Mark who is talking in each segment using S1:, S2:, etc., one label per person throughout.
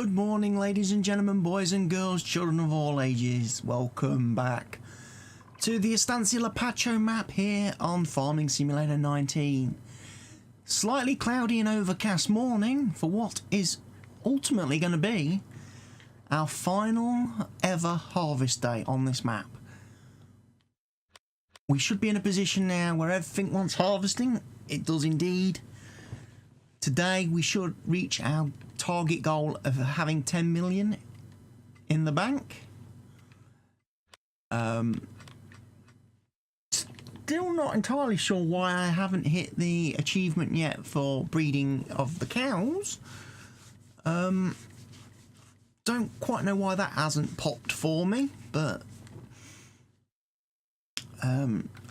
S1: Good morning, ladies and gentlemen, boys and girls, children of all ages. Welcome back to the Estancia Lapacho map here on Farming Simulator 19. Slightly cloudy and overcast morning for what is ultimately going to be our final ever harvest day on this map. We should be in a position now where everything wants harvesting. It does indeed. Today we should reach our target goal of having 10 million in the bank. Still not entirely sure why I haven't hit the achievement yet for breeding of the cows. Don't quite know why that hasn't popped for me, but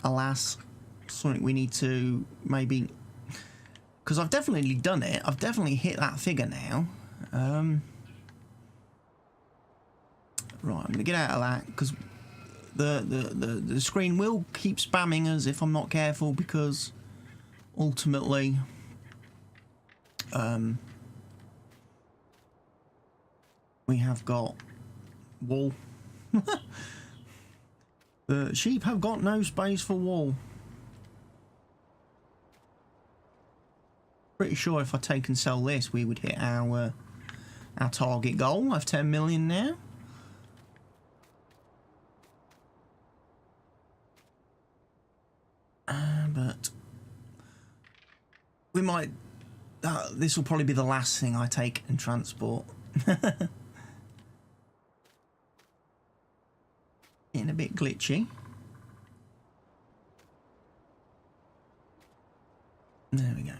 S1: alas, something we need to maybe, because I've definitely done it. I've definitely hit that figure now. Right, I'm gonna get out of that because the screen will keep spamming us if I'm not careful, because ultimately we have got wool. The sheep have got no space for wool. Pretty sure if I take and sell this, we would hit our target goal of 10 million now. But we might. This will probably be the last thing I take and transport. Getting a bit glitchy. There we go.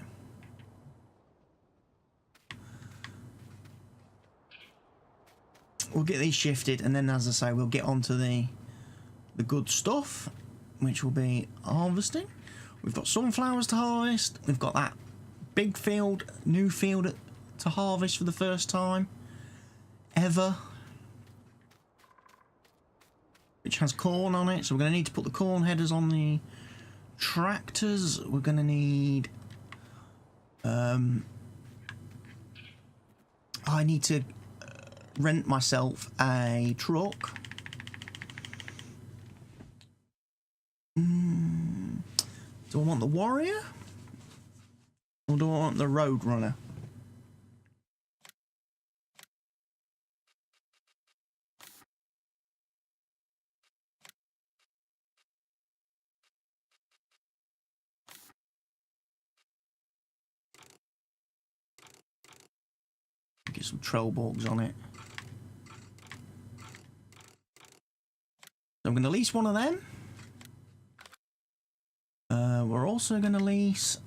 S1: We'll get these shifted, and then, as I say, we'll get onto the good stuff, which will be harvesting. We've got sunflowers to harvest. We've got that big field, new field to harvest for the first time ever, which has corn on it. So we're going to need to put the corn headers on the tractors. We're going to need I need to rent myself a truck. Do I want the Warrior or do I want the Roadrunner? Get some Trollborgs on it. So I'm going to lease one of them. We're also going to lease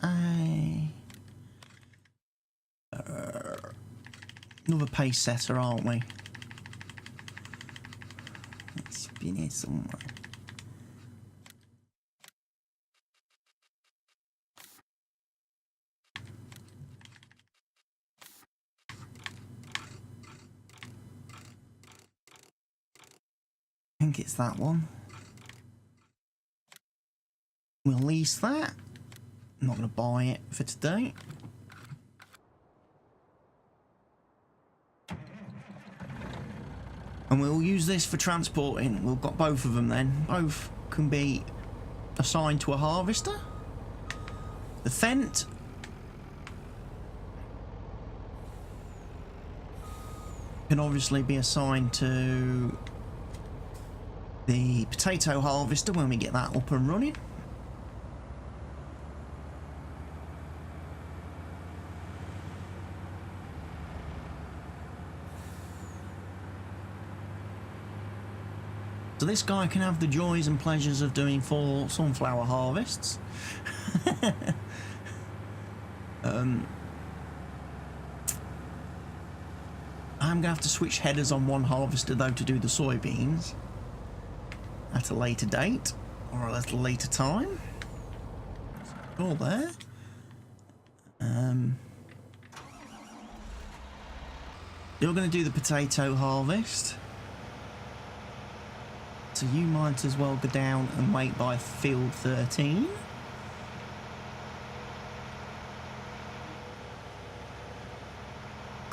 S1: another pace setter, aren't we? It's been here somewhere. I think it's that one. We'll lease that. I'm not going to buy it for today. And we'll use this for transporting. We've got both of them then. Both can be assigned to a harvester. The Fent can obviously be assigned to the potato harvester when we get that up and running. So this guy can have the joys and pleasures of doing 4 sunflower harvests. I'm going to have to switch headers on one harvester though to do the soybeans at a later date or a little later time. All there. You're going to do the potato harvest. So you might as well go down and wait by field 13.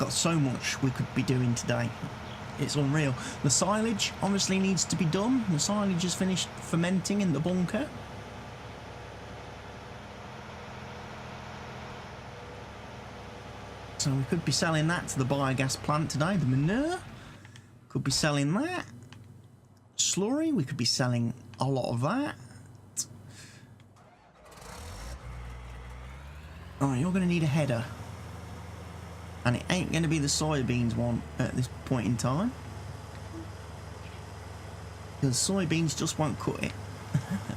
S1: got so much we could be doing today. It's unreal. The silage obviously needs to be done. The silage is finished fermenting in the bunker. So we could be selling that to the biogas plant today. The manure. Could be selling that. Slurry, we could be selling a lot of that. Alright, you're going to need a header. And it ain't going to be the soybeans one at this point in time. Because soybeans just won't cut it.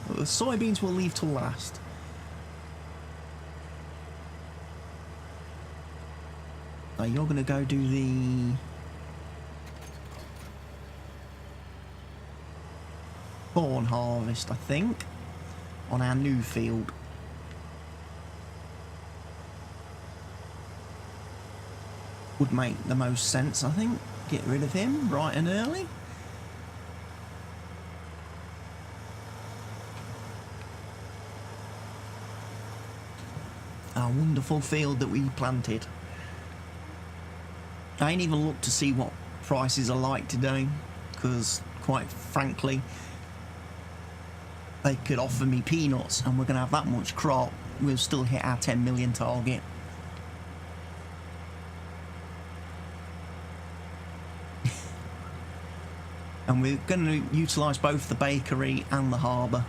S1: The soybeans will leave till last. So you're going to go do the... corn harvest, I think, on our new field. Would make the most sense, I think. Get rid of him bright and early. Our wonderful field that we planted. I ain't even looked to see what prices are like today, because quite frankly they could offer me peanuts and we're going to have that much crop, we'll still hit our 10 million target. And we're going to utilise both the bakery and the harbour.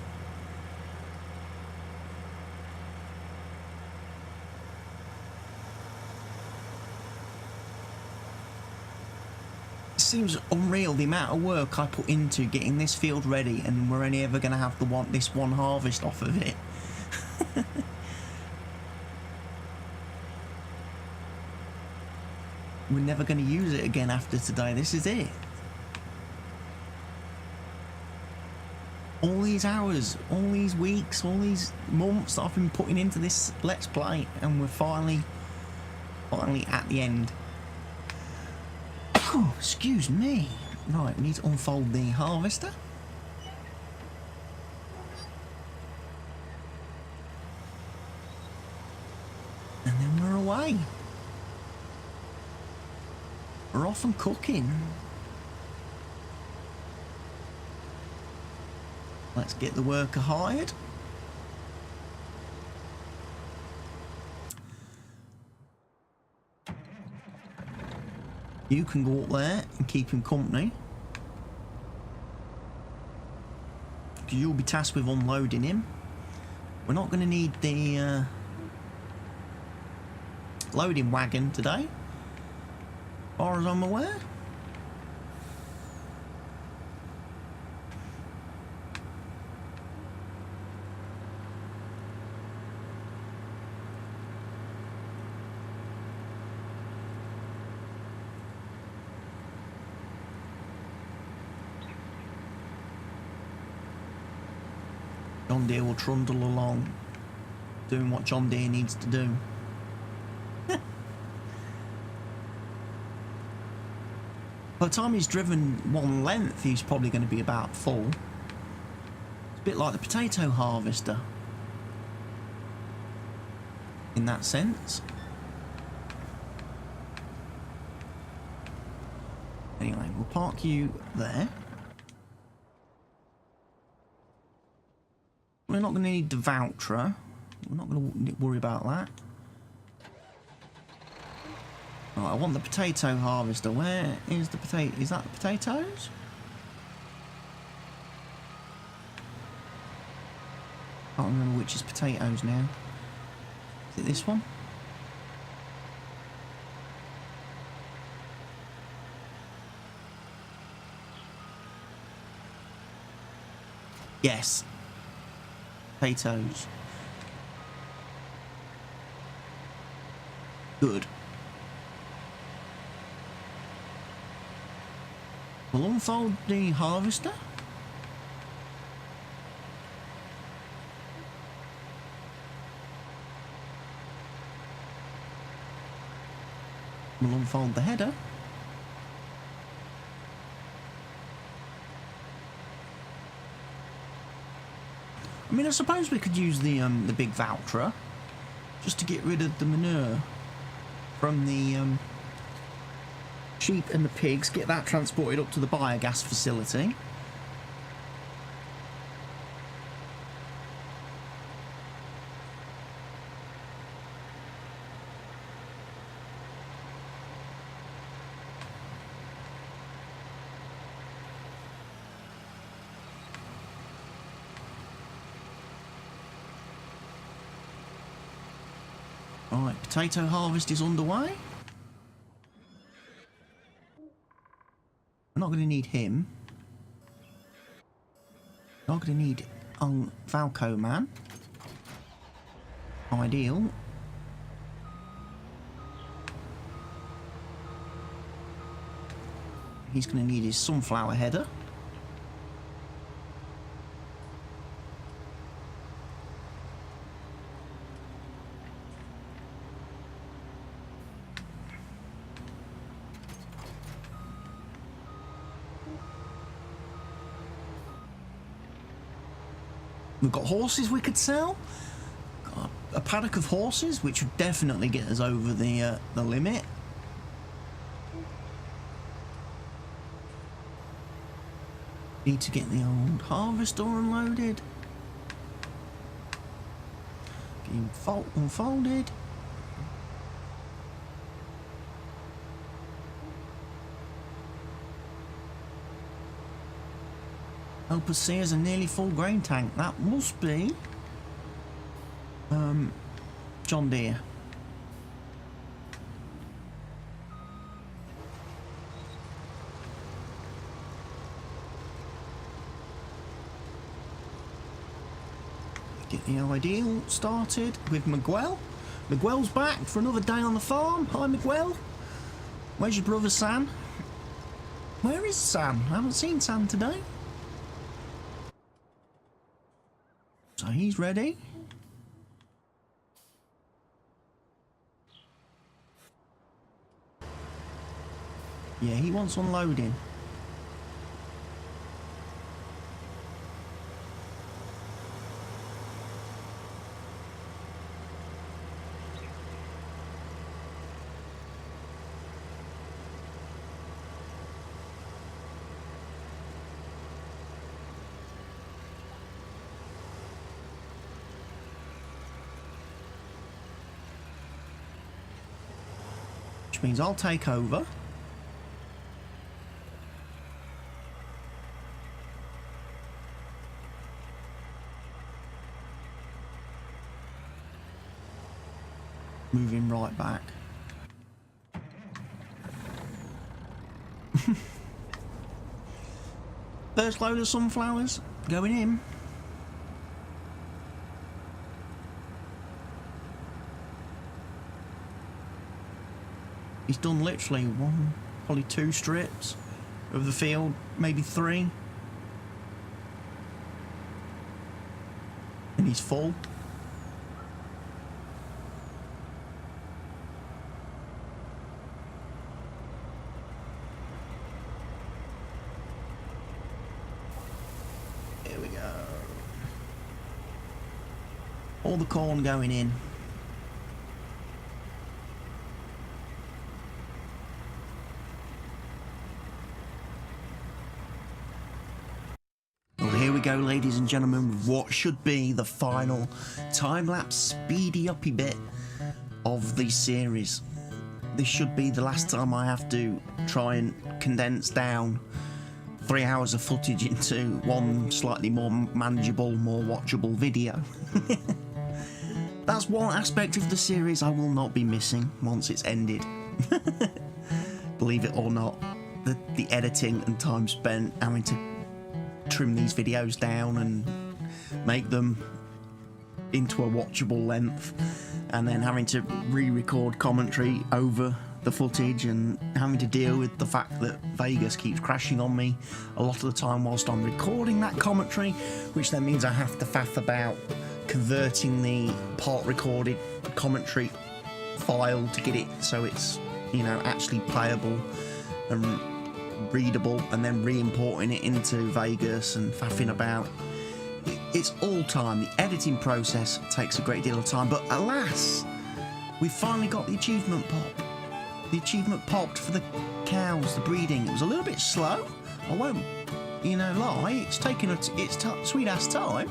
S1: It seems unreal the amount of work I put into getting this field ready, and we're only ever going to have this one harvest off of it. We're never going to use it again after today. This is it. All these hours, all these weeks, all these months that I've been putting into this Let's Play, and we're finally at the end. Oh, excuse me. Right, we need to unfold the harvester. And then we're away. We're off and cooking. Let's get the worker hired. You can go up there and keep him company. Because you'll be tasked with unloading him. We're not going to need the loading wagon today, as far as I'm aware. John Deere will trundle along, doing what John Deere needs to do. By the time he's driven one length, he's probably going to be about full. It's a bit like the potato harvester, in that sense. Anyway, we'll park you there. We're not going to need the voucher. We're not going to worry about that. Right, I want the potato harvester. Where is the potato? Is that the potatoes? Can't remember which is potatoes now. Is it this one? Yes. Potatoes. Good. We'll unfold the harvester. We'll unfold the header. I mean, I suppose we could use the big voucher just to get rid of the manure from the sheep and the pigs, get that transported up to the biogas facility. Alright, potato harvest is underway. We're not going to need him. Not going to need Valco Man. Ideal. He's going to need his sunflower header. We've got horses we could sell. Got a paddock of horses, which would definitely get us over the limit. Need to get the old harvester unloaded. Get him unfolded. Help us see as a nearly full grain tank. That must be John Deere. Get the ideal started with Miguel. Miguel's back for another day on the farm. Hi Miguel. Where's your brother Sam? Where is Sam? I haven't seen Sam today. So he's ready. Yeah, he wants unloading. Which means I'll take over. Moving right back. First load of sunflowers going in. He's done literally one, probably 2 strips of the field, maybe 3. And he's full. Here we go. All the corn going in. Go, ladies and gentlemen, with what should be the final time-lapse speedy uppy bit of the series. This should be the last time I have to try and condense down 3 hours of footage into one slightly more manageable, more watchable video. That's one aspect of the series I will not be missing once it's ended. Believe it or not, the editing and time spent having to trim these videos down and make them into a watchable length, and then having to re-record commentary over the footage and having to deal with the fact that Vegas keeps crashing on me a lot of the time whilst I'm recording that commentary, which then means I have to faff about converting the part recorded commentary file to get it so it's, you know, actually playable and readable, and then re-importing it into Vegas and faffing about. It's all time. The editing process takes a great deal of time, but alas, we've finally got the achievement pop. the achievement popped for the cows, the breeding. It was a little bit slow. I won't, lie. It's taken its sweet ass time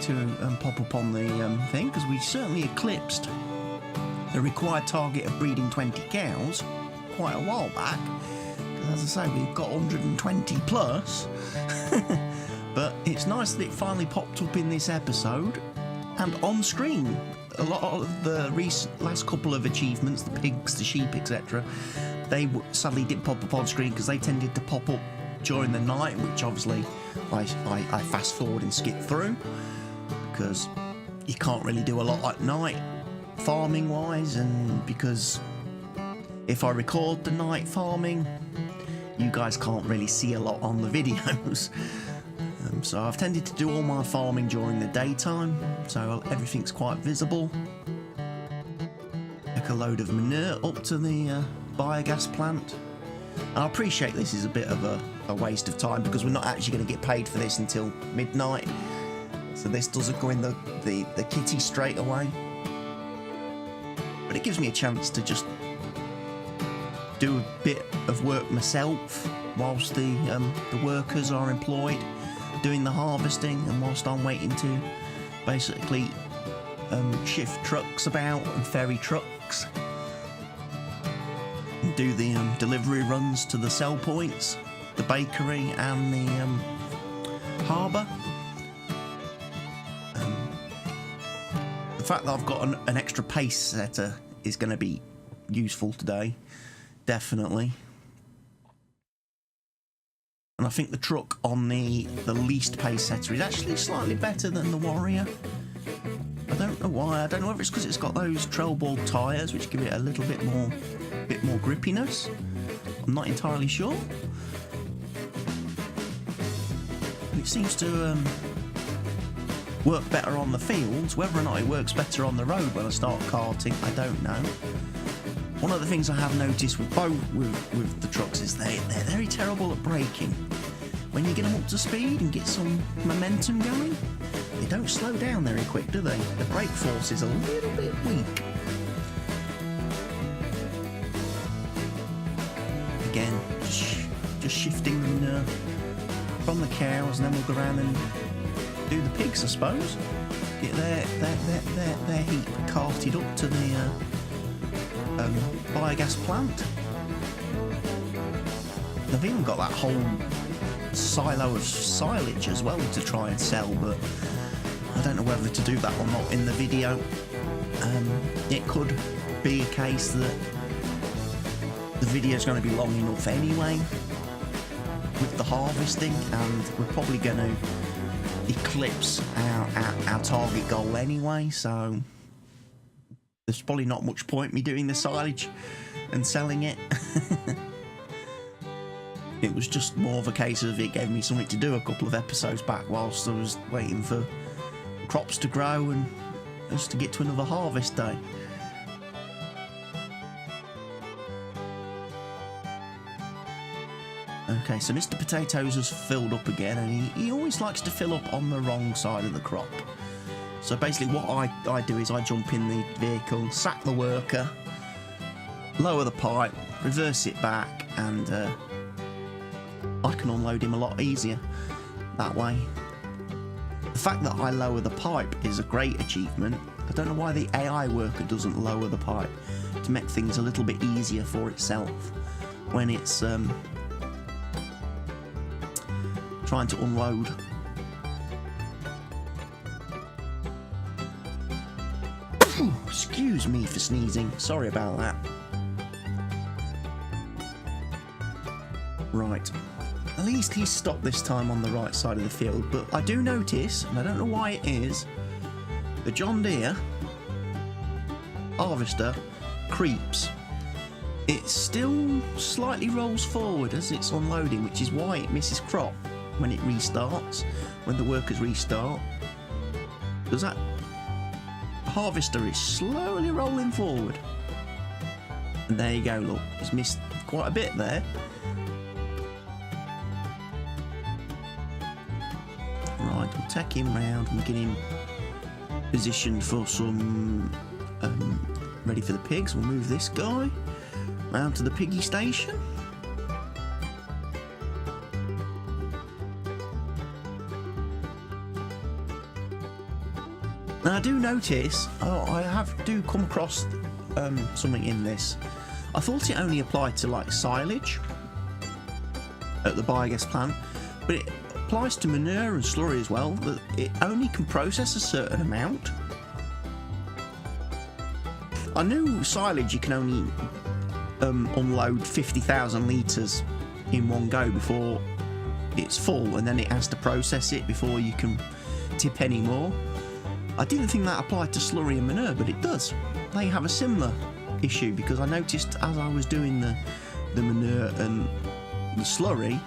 S1: to pop up on the thing, because we certainly eclipsed the required target of breeding 20 cows quite a while back. As I say, we've got 120 plus. But it's nice that it finally popped up in this episode and on screen. A lot of the last couple of achievements, the pigs, the sheep, etc., they sadly didn't pop up on screen because they tended to pop up during the night, which obviously I fast forward and skip through, because you can't really do a lot at night farming wise, and because if I record the night farming, you guys can't really see a lot on the videos. So I've tended to do all my farming during the daytime, so everything's quite visible. Take a load of manure up to the biogas plant. And I appreciate this is a bit of a waste of time, because we're not actually going to get paid for this until midnight. So this doesn't go in the kitty straight away. But it gives me a chance to just do a bit of work myself whilst the workers are employed doing the harvesting, and whilst I'm waiting to basically shift trucks about and ferry trucks and do the delivery runs to the sell points, the bakery and the harbour. The fact that I've got an extra pace setter is going to be useful today, definitely. And I think the truck on the least pace setter is actually slightly better than the Warrior. I don't know why. I don't know whether it's because it's got those trail ball tyres, which give it a little bit more grippiness. I'm not entirely sure. But it seems to work better on the fields. Whether or not it works better on the road when I start karting, I don't know. One of the things I have noticed with the trucks is they're very terrible at braking. When you get them up to speed and get some momentum going, they don't slow down very quick, do they? The brake force is a little bit weak. Again, just shifting from the cows, and then we'll go around and do the pigs, I suppose. Get their heap carted up to the biogas plant. They've even got that whole silo of silage as well to try and sell, but I don't know whether to do that or not in the video. It could be a case that the video is going to be long enough anyway with the harvesting, and we're probably going to eclipse our target goal anyway, so there's probably not much point me doing the silage and selling it. It was just more of a case of it gave me something to do a couple of episodes back whilst I was waiting for crops to grow and just to get to another harvest day. Okay, so Mr. Potatoes has filled up again, and he always likes to fill up on the wrong side of the crop. So basically what I do is I jump in the vehicle, sack the worker, lower the pipe, reverse it back, and I can unload him a lot easier that way. The fact that I lower the pipe is a great achievement. I don't know why the AI worker doesn't lower the pipe to make things a little bit easier for itself when it's trying to unload. Excuse me for sneezing, sorry about that. Right, at least he's stopped this time on the right side of the field, but I do notice, and I don't know why it is, the John Deere harvester creeps. It still slightly rolls forward as it's unloading, which is why it misses crop when it restarts, when the workers restart. Does that harvester is slowly rolling forward, and there you go, look, it's missed quite a bit there. Right, we'll take him round and get him positioned for some ready for the pigs. We'll move this guy, round to the piggy station. Now I do notice, I do come across something in this. I thought it only applied to like silage at the biogas plant, but it applies to manure and slurry as well, that it only can process a certain amount. I knew silage you can only unload 50,000 litres in one go before it's full, and then it has to process it before you can tip any more. I didn't think that applied to slurry and manure, but it does. They have a similar issue, because I noticed as I was doing the manure and the slurry,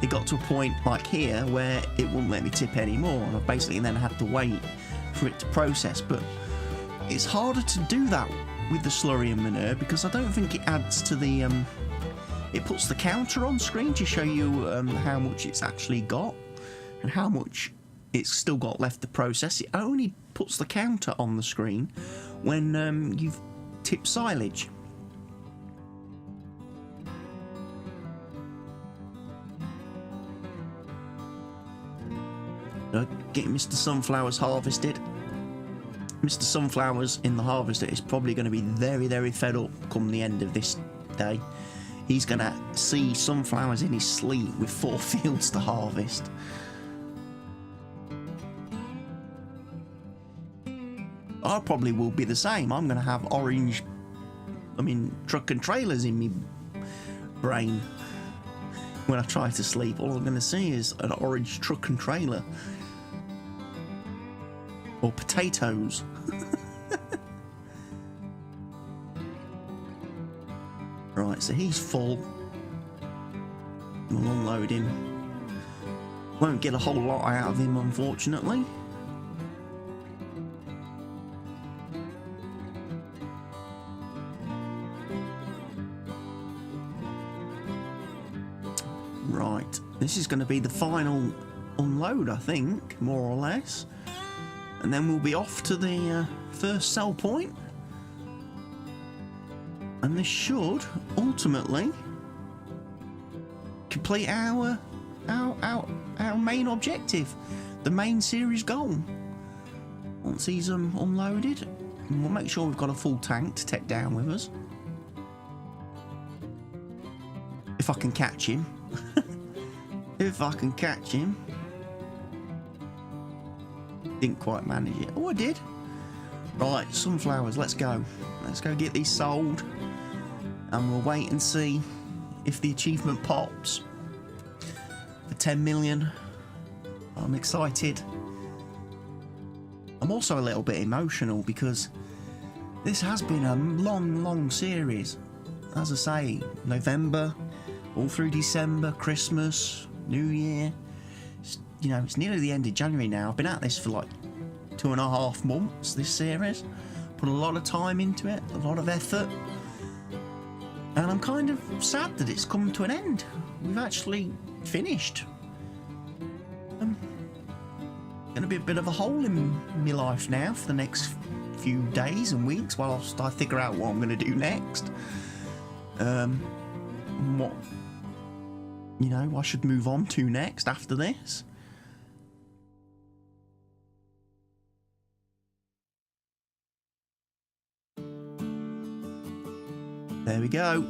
S1: it got to a point like here where it wouldn't let me tip anymore, and I basically then had to wait for it to process. But it's harder to do that with the slurry and manure, because I don't think it adds to the it puts the counter on screen to show you how much it's actually got and how much it's still got left to process. It only puts the counter on the screen when you've tipped silage. Getting Mr. Sunflower's harvested. Mr. Sunflower's in the harvester is probably going to be very, very fed up come the end of this day. He's going to see sunflowers in his sleep with 4 fields to harvest. I probably will be the same. I'm going to have truck and trailers in me brain when I try to sleep. All I'm going to see is an orange truck and trailer. Or potatoes. Right, so he's full. We'll unload him. Won't get a whole lot out of him, unfortunately. Right, this is going to be the final unload, I think, more or less. And then we'll be off to the first sell point. And this should ultimately complete our main objective, the main series goal. Once he's unloaded, we'll make sure we've got a full tank to take down with us. If I can catch him. If I can catch him. Didn't quite manage it. Oh, I did. Right, sunflowers, let's go. Let's go get these sold. And we'll wait and see if the achievement pops for 10 million. I'm excited. I'm also a little bit emotional because this has been a long, long series. As I say, November, all through December, Christmas, New Year. You know, it's nearly the end of January now. I've been at this for like 2.5 months, this series. Put a lot of time into it, a lot of effort. And I'm kind of sad that it's come to an end. We've actually finished. Gonna be a bit of a hole in my life now for the next few days and weeks whilst I figure out what I'm gonna do next. What, you know, I should move on to next after this. There we go.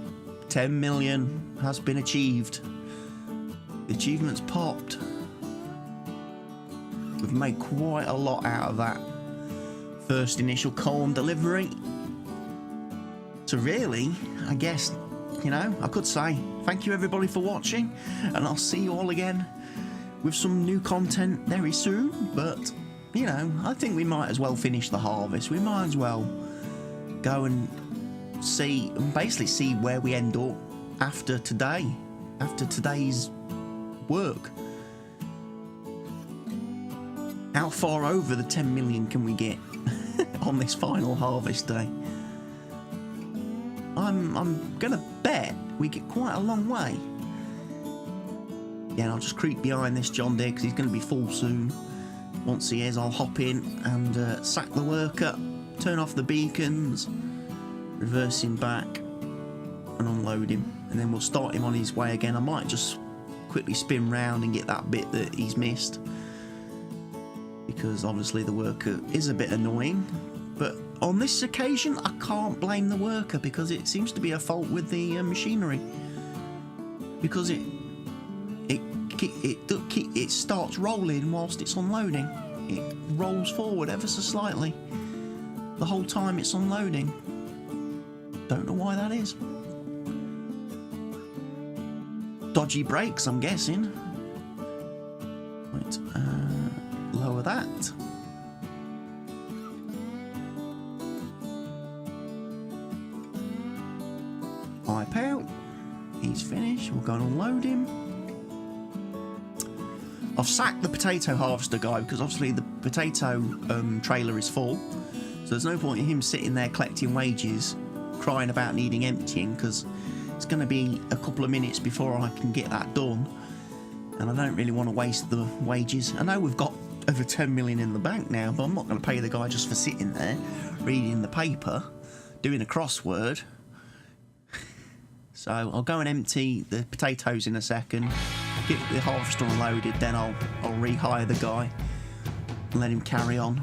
S1: 10 million has been achieved. The achievement's popped. We've made quite a lot out of that first initial column delivery. So really, I guess, you know, I could say thank you everybody for watching, and I'll see you all again with some new content very soon. But, you know, I think we might as well finish the harvest. We might as well go and basically see where we end up after today, after today's work. How far over the 10 million can we get on this final harvest day? I'm gonna bet we get quite a long way. Yeah, and I'll just creep behind this John Deere because he's gonna be full soon. Once he is, I'll hop in and sack the worker, turn off the beacons, reversing back, and unload him, and then we'll start him on his way again. I might just quickly spin round and get that bit that he's missed, because obviously the worker is a bit annoying. But on this occasion I can't blame the worker, because it seems to be a fault with the machinery, because it starts rolling whilst it's unloading. It rolls forward ever so slightly the whole time it's unloading. Don't know why that is. Dodgy brakes, I'm guessing. Right, lower that. Wipe out. He's finished. We'll go and unload him. I've sacked the potato harvester guy, because obviously the potato trailer is full, so there's no point in him sitting there collecting wages, crying about needing emptying, because it's going to be a couple of minutes before I can get that done, and I don't really want to waste the wages. I know we've got over 10 million in the bank now, but I'm not going to pay the guy just for sitting there reading the paper, doing a crossword. So I'll go and empty the potatoes in a second, get the harvester unloaded, then I'll rehire the guy and let him carry on.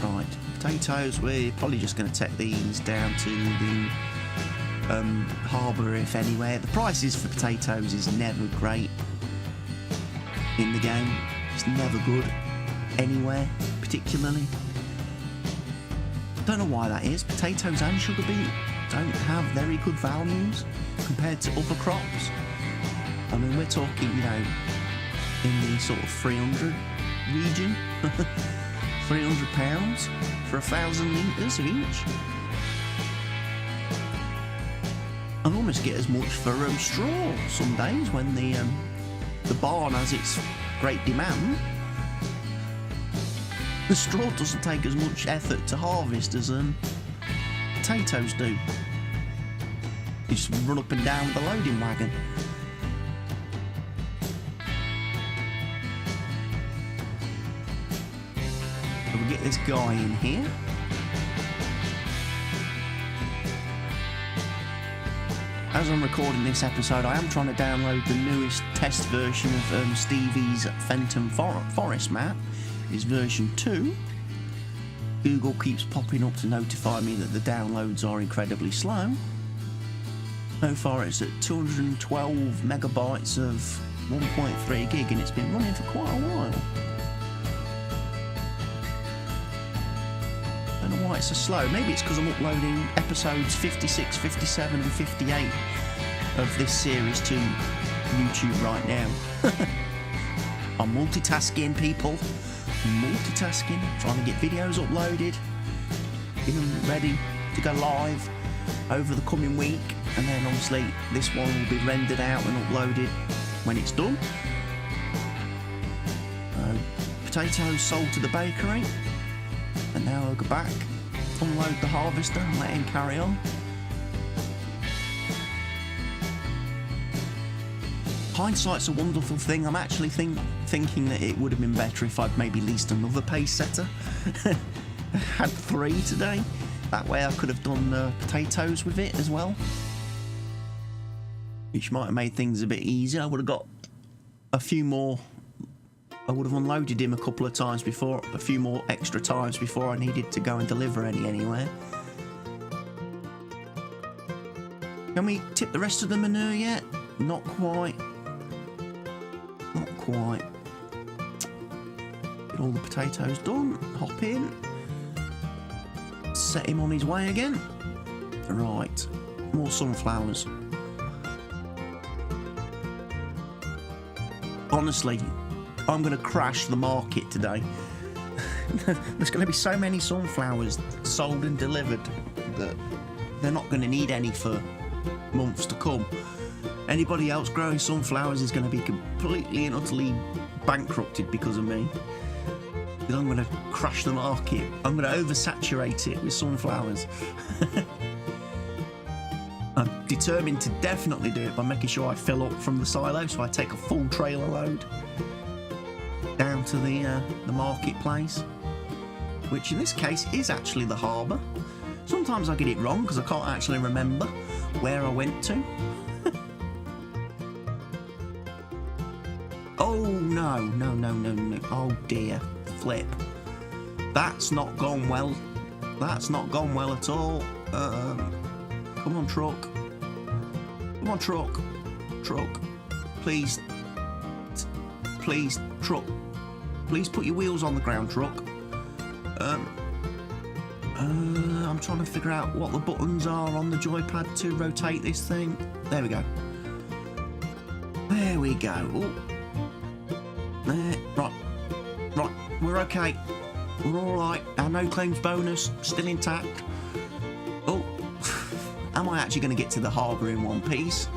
S1: Right, potatoes, we're probably just going to take these down to the harbour, if anywhere. The prices for potatoes is never great in the game. It's never good anywhere, particularly. Don't know why that is. Potatoes and sugar beet don't have very good values compared to other crops. I mean, we're talking, you know, in the sort of 300 region. £300 for 1,000 litres of each. I almost get as much for straw some days when the barn has its great demand. The straw doesn't take as much effort to harvest as potatoes do. You just run up and down with the loading wagon. So we'll get this guy in here. As I'm recording this episode, I am trying to download the newest test version of Stevie's Fenton Forest map. It's version 2. Google keeps popping up to notify me that the downloads are incredibly slow. So far it's at 212 megabytes of 1.3 gig, and it's been running for quite a while. Don't know why it's so slow. Maybe it's because I'm uploading episodes 56, 57 and 58 of this series to YouTube right now. I'm multitasking, people. Multitasking, trying to get videos uploaded, get them ready to go live over the coming week, and then obviously this one will be rendered out and uploaded when it's done. Potatoes sold to the bakery, and now I'll go back, unload the harvester and let him carry on. Hindsight's a wonderful thing. I'm actually thinking that it would have been better if I'd maybe leased another pace setter. Had 3 today. That way I could have done potatoes with it as well, which might have made things a bit easier. I would have got a few more. I would have unloaded him a couple of times before, a few more extra times before I needed to go and deliver any anywhere. Can we tip the rest of the manure yet? Not quite. Not quite. Get all the potatoes done. Hop in. Set him on his way again. Right. More sunflowers. Honestly, I'm going to crash the market today. There's going to be so many sunflowers sold and delivered that they're not going to need any for months to come. Anybody else growing sunflowers is going to be completely and utterly bankrupted because of me. Because I'm going to crash the market. I'm going to oversaturate it with sunflowers. I'm determined to definitely do it by making sure I fill up from the silo, so I take a full trailer load down to the marketplace, which in this case is actually the harbour. Sometimes I get it wrong because I can't actually remember where I went to. Oh, no. Oh, dear. Flip. That's not gone well. That's not gone well at all. Come on, truck. Come on, truck. Truck. Please. Please, truck. Please put your wheels on the ground, truck. I'm trying to figure out what the buttons are on the joypad to rotate this thing. There we go. There we go. Ooh. There. Right. We're okay. We're all right. Our no claims bonus still intact. Oh, am I actually going to get to the harbour in one piece?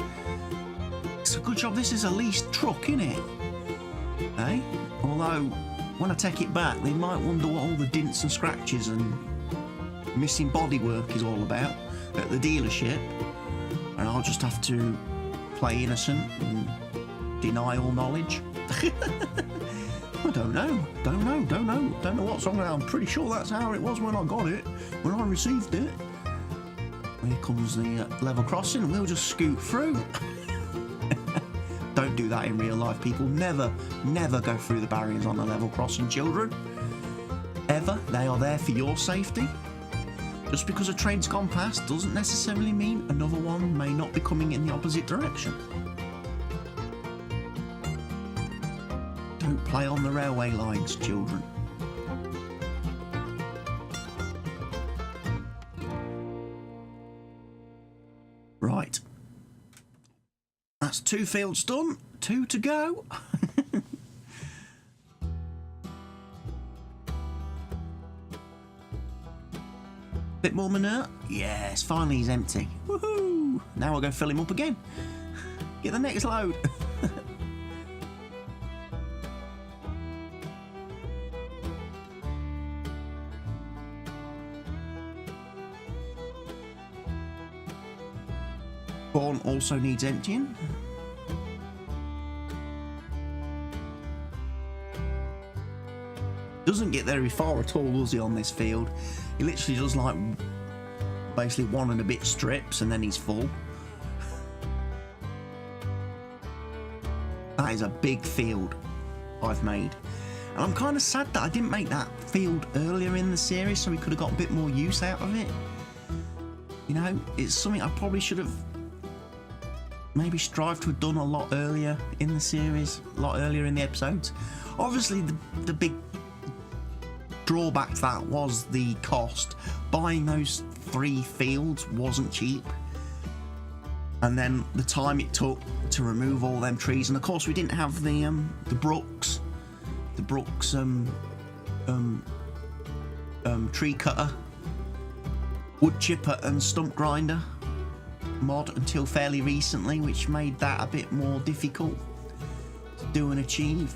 S1: It's a good job this is a leased truck, isn't it? Eh? Although, when I take it back, they might wonder what all the dents and scratches and missing bodywork is all about at the dealership, and I'll just have to play innocent and deny all knowledge. I don't know what's wrong with it. I'm pretty sure that's how it was when I got it, when I received it. Here comes the level crossing, and we'll just scoot through. Don't do that in real life, people. Never go through the barriers on a level crossing, children. Ever. They are there for your safety. Just because a train's gone past doesn't necessarily mean another one may not be coming in the opposite direction. Don't play on the railway lines, children. Right. That's 2 fields done. 2 to go. Bit more manure? Yes, finally he's empty. Woohoo! Now we'll go fill him up again. Get the next load. Corn also needs emptying. Doesn't get very far at all, does he, on this field? He literally does like basically 1 and a bit strips and then he's full. That is a big field I've made. And I'm kind of sad that I didn't make that field earlier in the series so we could have got a bit more use out of it. You know, it's something I probably should have maybe strived to have done a lot earlier in the series, a lot earlier in the episodes. Obviously, the big drawback to that was the cost. Buying those 3 fields wasn't cheap, and then the time it took to remove all them trees, and of course we didn't have the Brooks tree cutter, wood chipper and stump grinder mod until fairly recently, which made that a bit more difficult to do and achieve.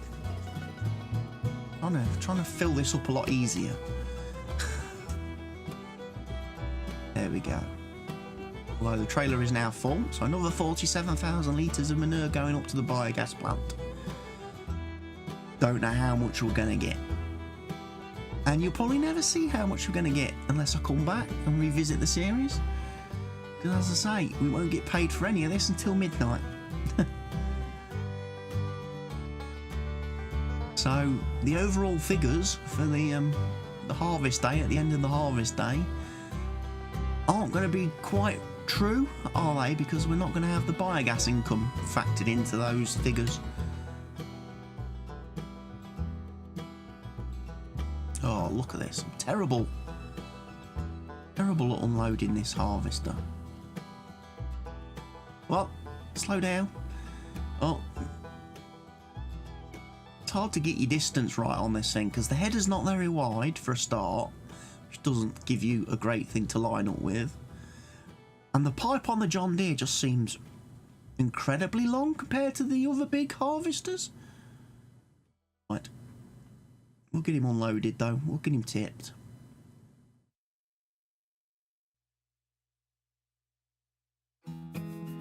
S1: Trying to fill this up a lot easier. There we go. Although the trailer is now full, so another 47,000 litres of manure going up to the biogas plant. Don't know how much we're going to get. And you'll probably never see how much we're going to get unless I come back and revisit the series. Because as I say, we won't get paid for any of this until midnight. So the overall figures for the harvest day, at the end of the harvest day, aren't going to be quite true, are they? Because we're not going to have the biogas income factored into those figures. Oh, look at this. Terrible at unloading this harvester. Well, slow down. Oh. It's hard to get your distance right on this thing because the header's not very wide for a start, which doesn't give you a great thing to line up with. And the pipe on the John Deere just seems incredibly long compared to the other big harvesters. Right. We'll get him unloaded though. We'll get him tipped.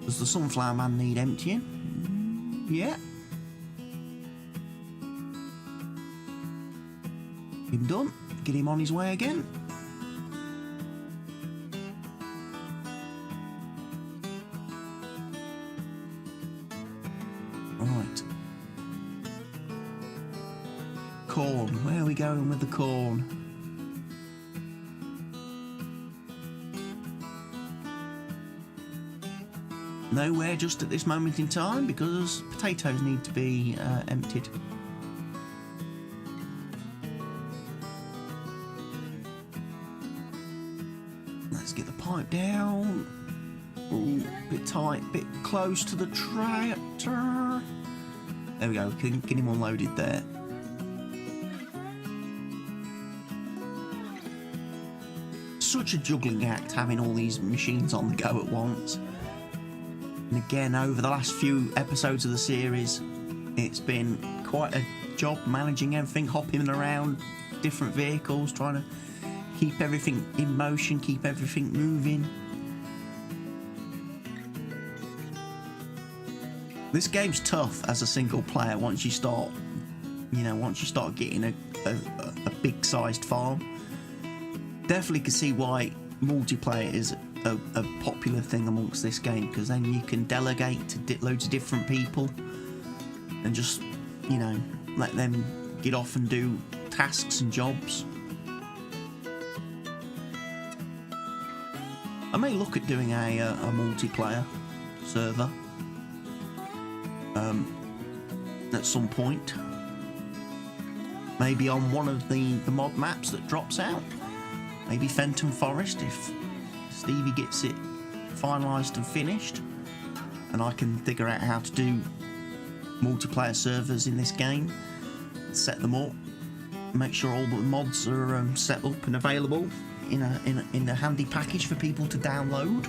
S1: Does the sunflower man need emptying? Yeah. Him done. Get him on his way again. corn. Where are we going with the corn? Nowhere just at this moment in time because potatoes need to be emptied. Let's get the pipe down. Ooh, bit tight, bit close to the tractor. There we go, get him unloaded there. Such a juggling act having all these machines on the go at once. And again, over the last few episodes of the series, it's been quite a job managing everything, hopping around different vehicles, trying to keep everything in motion, keep everything moving. This game's tough as a single player once you start, once you start getting a big-sized farm. Definitely can see why multiplayer is a popular thing amongst this game, because then you can delegate to loads of different people and just, let them get off and do tasks and jobs. I may look at doing a multiplayer server at some point. Maybe on one of the mod maps that drops out. Maybe Fenton Forest if Stevie gets it finalised and finished, and I can figure out how to do multiplayer servers in this game, set them up, make sure all the mods are set up and available in a handy package for people to download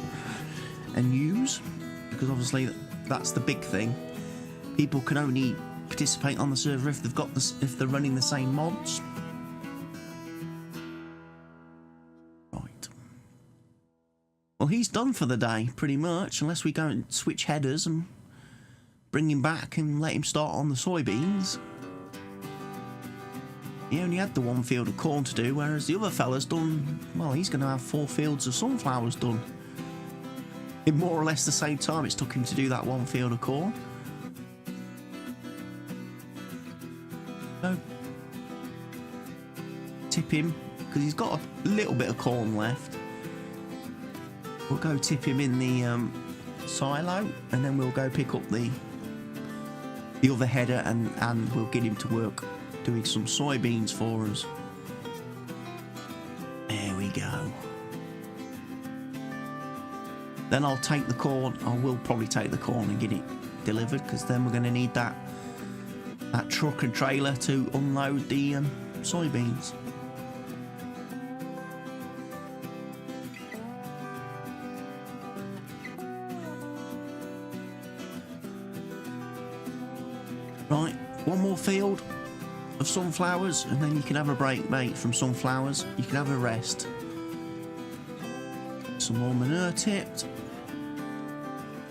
S1: and use, because obviously that's the big thing. People can only participate on the server if if they're running the same mods. Well, he's done for the day, pretty much, unless we go and switch headers and bring him back and let him start on the soybeans. He only had the one field of corn to do, whereas the other fella's done, well, he's going to have 4 fields of sunflowers done. In more or less the same time it's took him to do that one field of corn. So, tip him, because he's got a little bit of corn left. We'll go tip him in the silo, and then we'll go pick up the other header, and we'll get him to work doing some soybeans for us. There we go. Then I'll take the corn. I will probably take the corn and get it delivered, because then we're going to need that truck and trailer to unload the soybeans. Right, one more field of sunflowers, and then you can have a break, mate, from sunflowers. You can have a rest. Some more manure tipped.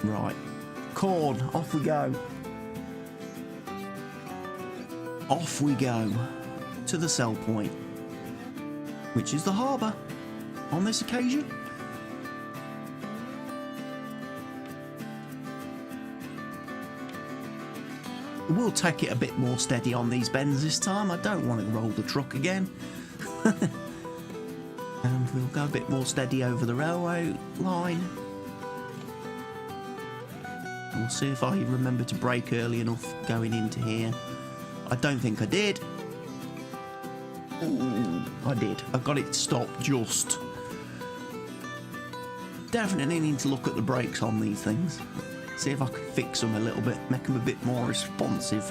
S1: Right, corn, off we go. Off we go to the sell point, which is the harbour on this occasion. We'll take it a bit more steady on these bends this time. I don't want to roll the truck again. And we'll go a bit more steady over the railway line. We'll see if I remember to brake early enough going into here. I don't think I did. Ooh, I did. I got it to stop just. Definitely need to look at the brakes on these things. See if I can fix them a little bit, make them a bit more responsive.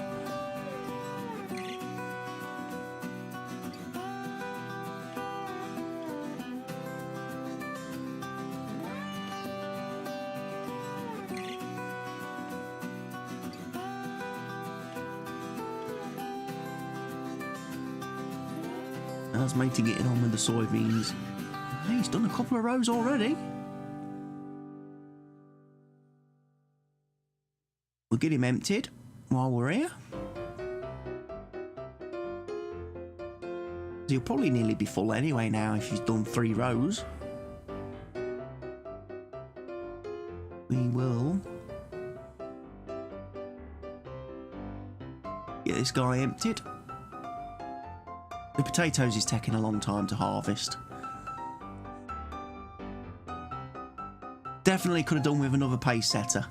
S1: How's matey getting on with the soybeans? Hey, he's done a couple of rows already. We'll get him emptied while we're here. He'll probably nearly be full anyway now if he's done 3 rows. We will get this guy emptied. The potatoes is taking a long time to harvest. Definitely could have done with another pace setter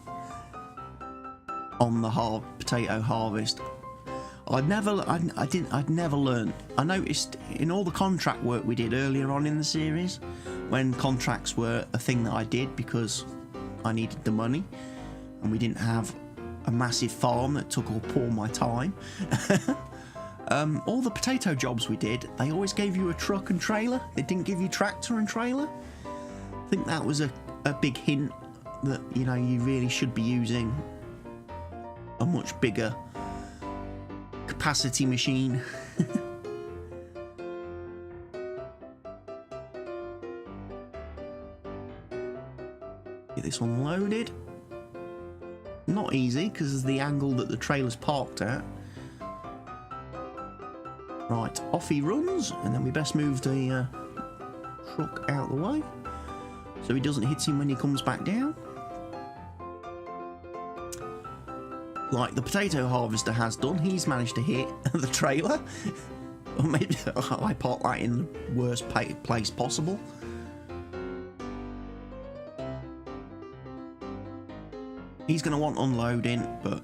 S1: on the potato harvest. I'd never learned. I noticed in all the contract work we did earlier on in the series, when contracts were a thing that I did because I needed the money and we didn't have a massive farm that took up all my time. All the potato jobs we did, they always gave you a truck and trailer. They didn't give you tractor and trailer. I think that was a big hint that, you know, you really should be using a much bigger capacity machine. Get this one loaded. Not easy because of the angle that the trailer's parked at. Right, off he runs, and then we best move the truck out of the way so he doesn't hit him when he comes back down. Like the potato harvester has done, he's managed to hit the trailer. Or maybe I parked that in the worst place possible. He's going to want unloading, but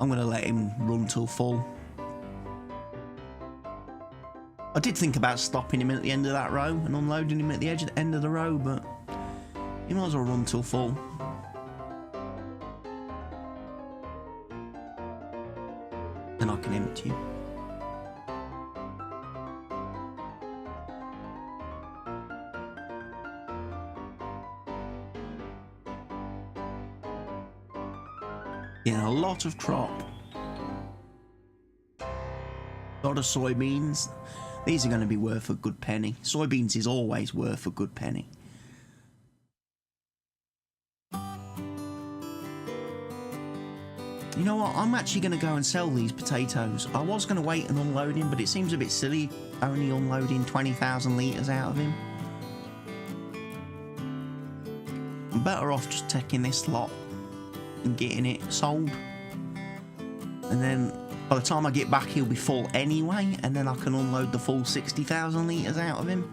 S1: I'm going to let him run till full. I did think about stopping him at the end of that row and unloading him at the end of the row, but he might as well run till full. Then I can empty him. Yeah, a lot of crop. A lot of soybeans. These are going to be worth a good penny. Soybeans is always worth a good penny. You know what? I'm actually going to go and sell these potatoes. I was going to wait and unload him, but it seems a bit silly only unloading 20,000 litres out of him. I'm better off just taking this lot and getting it sold. And then by the time I get back, he'll be full anyway, and then I can unload the full 60,000 litres out of him.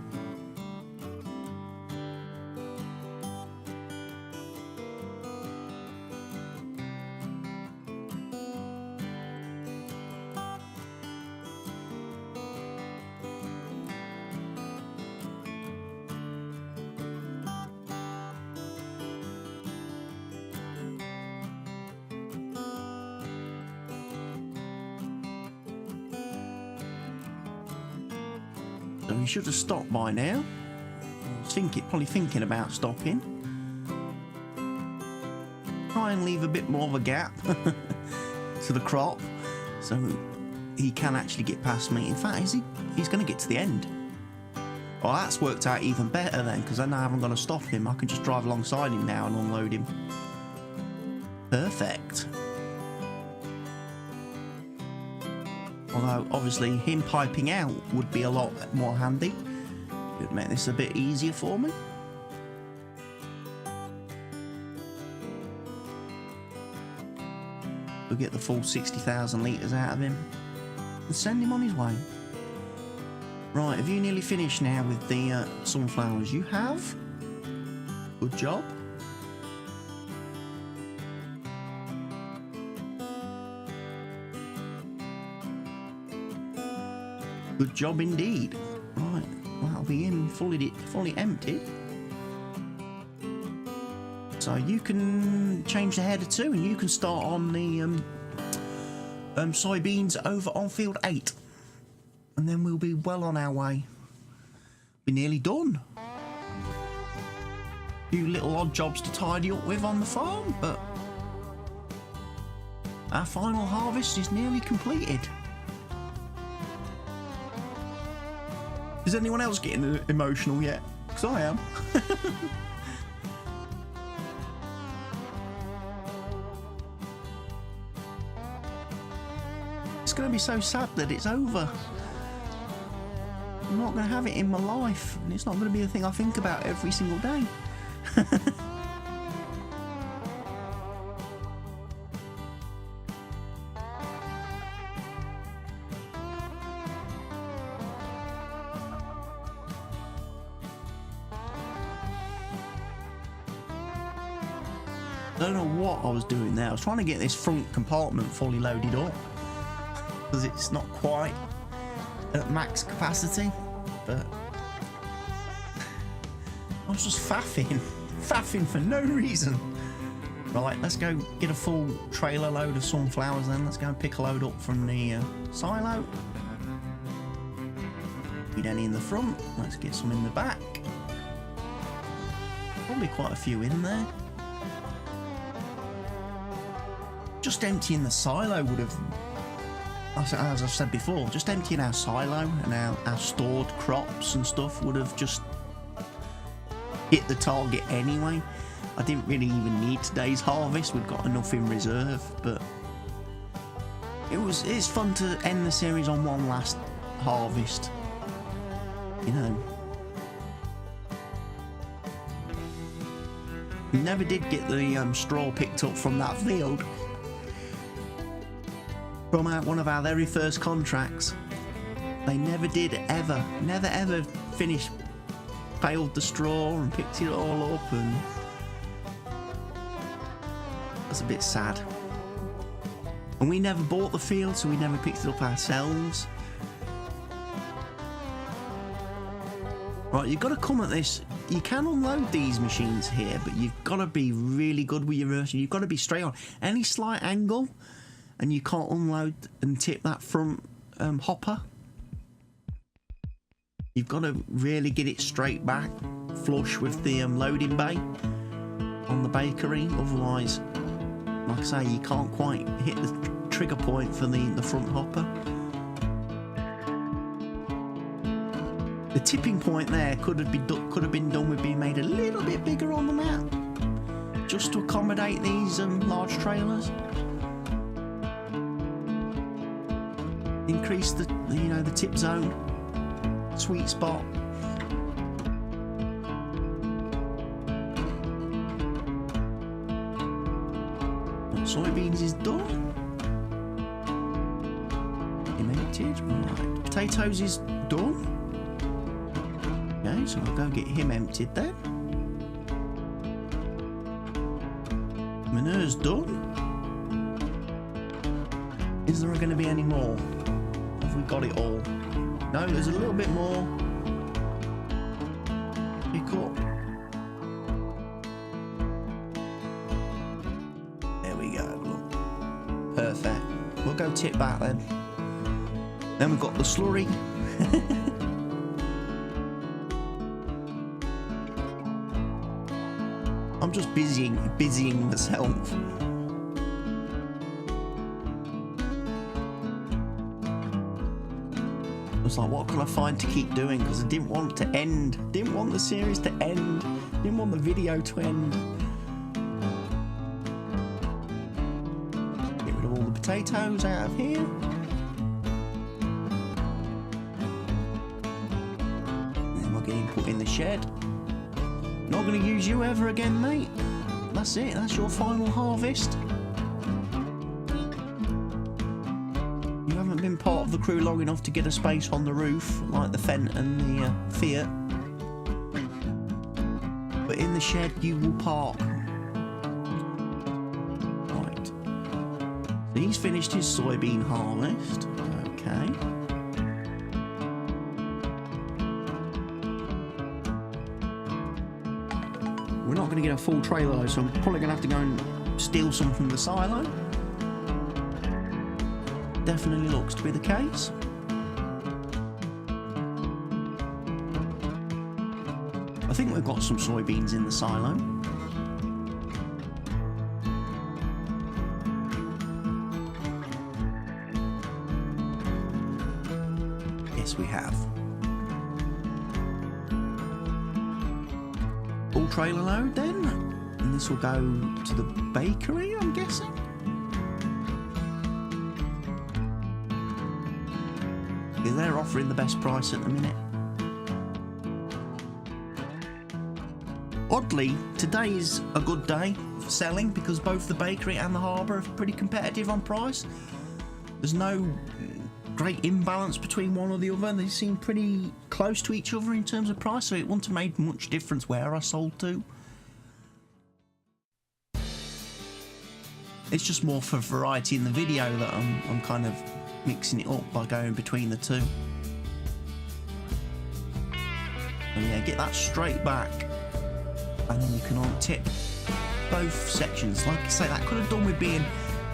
S1: So he should have stopped by now. Probably thinking about stopping. Try and leave a bit more of a gap to the crop, so he can actually get past me. In fact, he's going to get to the end. Well, that's worked out even better then, because then I haven't got to stop him. I can just drive alongside him now and unload him. Perfect. Although, obviously, him piping out would be a lot more handy. It would make this a bit easier for me. We'll get the full 60,000 litres out of him and send him on his way. Right, have you nearly finished now with the sunflowers? You have. Good job. Good job indeed. Right, that'll be him fully empty. So you can change the header too, and you can start on the soybeans over on field 8, and then we'll be well on our way. Be nearly done. A few little odd jobs to tidy up with on the farm, but our final harvest is nearly completed. Is anyone else getting emotional yet? Because I am. It's going to be so sad that it's over. I'm not going to have it in my life, and it's not going to be a thing I think about every single day. Don't know what I was doing there. I was trying to get this front compartment fully loaded up because it's not quite at max capacity, but I was just faffing for no reason. Right, let's go get a full trailer load of sunflowers then. Let's go and pick a load up from the silo. Need any in the front. Let's get some in the back. Probably quite a few in there. Just emptying the silo would have, as I've said before, just emptying our silo and our stored crops and stuff would have just hit the target anyway. I didn't really even need today's harvest. We've got enough in reserve, but it's fun to end the series on one last harvest, you know. We never did get the straw picked up from that field. From one of our very first contracts. They never did never ever finished, baled the straw and picked it all up, and that's a bit sad. And we never bought the field, so we never picked it up ourselves. Right, you've got to come at this. You can unload these machines here, but you've got to be really good with your reversing. You've got to be straight on. Any slight angle, and you can't unload and tip that front hopper. You've got to really get it straight back, flush with the loading bay on the bakery. Otherwise, like I say, you can't quite hit the trigger point for the front hopper. The tipping point there could have been done with being made a little bit bigger on the map, just to accommodate these large trailers. Increase the tip zone, sweet spot. Soybeans is done. Emptied. Right. Potatoes is done. Okay, so I'll go get him emptied then. Manure's done. Is there going to be any more? Have we got it all? No, there's a little bit more. Pick up. There we go. Look. Perfect. We'll go tip back then. Then we've got the slurry. I'm just busying myself. I was like, what can I find to keep doing? Because I didn't want to end. Didn't want the series to end. Didn't want the video to end. Get rid of all the potatoes out of here. Then we're getting put in the shed. Not going to use you ever again, mate. That's it. That's your final harvest. You haven't been part of the crew long enough to get a space on the roof like the Fendt and the Fiat. But in the shed you will park. Right. So he's finished his soybean harvest. Okay. We're not going to get a full trailer though, so I'm probably going to have to go and steal some from the silo. Definitely looks to be the case. I think we've got some soybeans in the silo. Yes, we have. Full trailer load then, and this will go to the bakery, I'm guessing. Yeah, they're offering the best price at the minute. Oddly, today is a good day for selling because both the bakery and the harbour are pretty competitive on price. There's no great imbalance between one or the other. They seem pretty close to each other in terms of price, so it wouldn't have made much difference where I sold to. It's just more for variety in the video that I'm kind of mixing it up by going between the two. And yeah, get that straight back, and then you can untip both sections. Like I say, that could have done with being,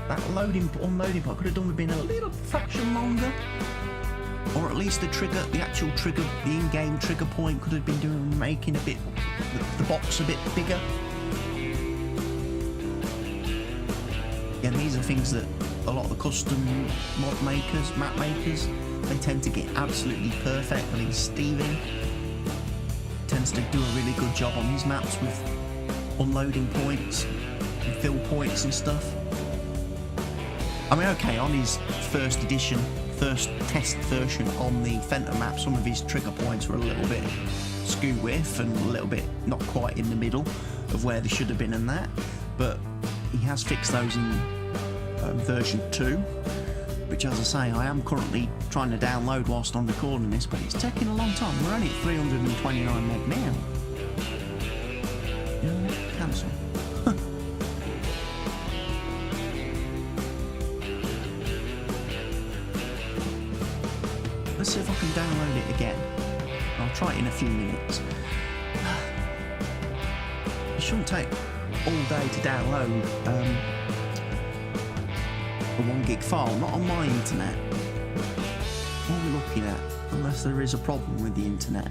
S1: that unloading part could have done with being a little fraction longer, or at least the trigger, the actual trigger, the in-game trigger point could have been doing, making a bit, the box a bit bigger. Again, these are things that a lot of the custom mod makers, map makers, they tend to get absolutely perfect. I mean, Steven tends to do a really good job on his maps with unloading points and fill points and stuff. I mean, okay, on his first edition, first test version on the Fenta map, some of his trigger points were a little bit skew with and a little bit not quite in the middle of where they should have been and that, but he has fixed those in version 2, which, as I say, I am currently trying to download whilst I'm recording this, but it's taking a long time. We're only at 329 meg now. Yeah, cancel. Let's see if I can download it again. I'll try it in a few minutes. It shouldn't take all day to download a 1 gig file, not on my internet. What are we looking at? Unless there is a problem with the internet.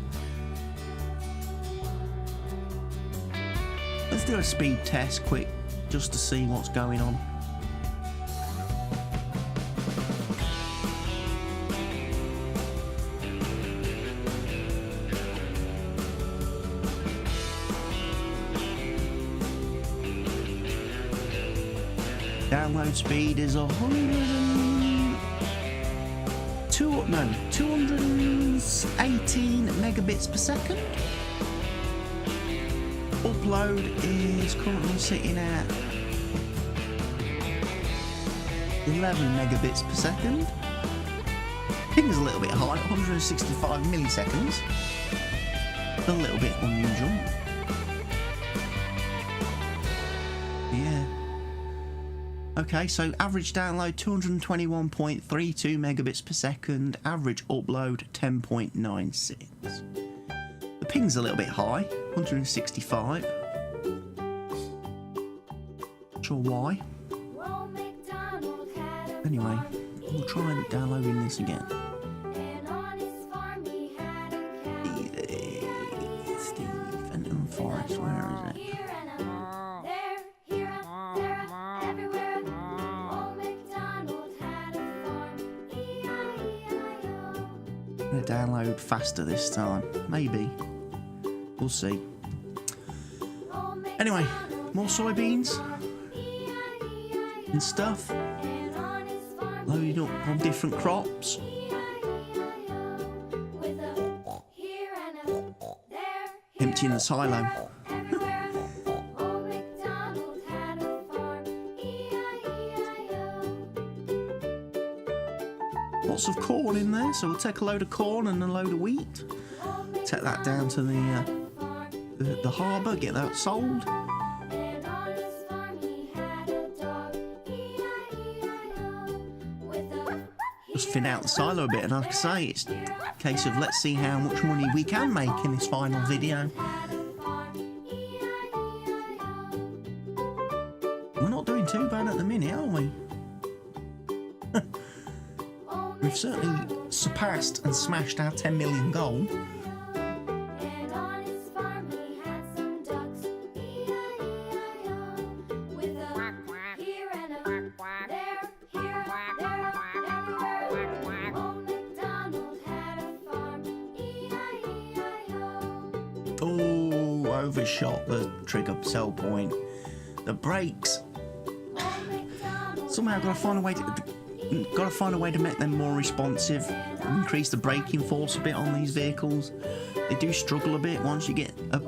S1: Let's do a speed test quick, just to see what's going on. Download speed is 218 megabits per second. Upload is currently sitting at 11 megabits per second. Ping is a little bit high, 165 milliseconds. A little bit unusual. Yeah. Okay, so average download 221.32 megabits per second, average upload 10.96. The ping's a little bit high, 165. Not sure why. Anyway, we'll try downloading this again. Steve, Fenton Forest, where is it? I'm going to download faster this time. Maybe. We'll see. Anyway, more soybeans and stuff. Loading up on different crops. Emptying the silo. Lots of corn in there, so we'll take a load of corn and a load of wheat. Take that down to the harbour, get that sold. Just thin out the silo a bit, and like I say, it's a case of let's see how much money we can make in this final video. We're not doing too bad at the minute, are we? We've certainly surpassed and smashed our 10 million goal. Oh, overshot the trigger cell point. The brakes. Somehow gotta find a way to make them more responsive, increase the braking force a bit on these vehicles. They do struggle a bit once you get a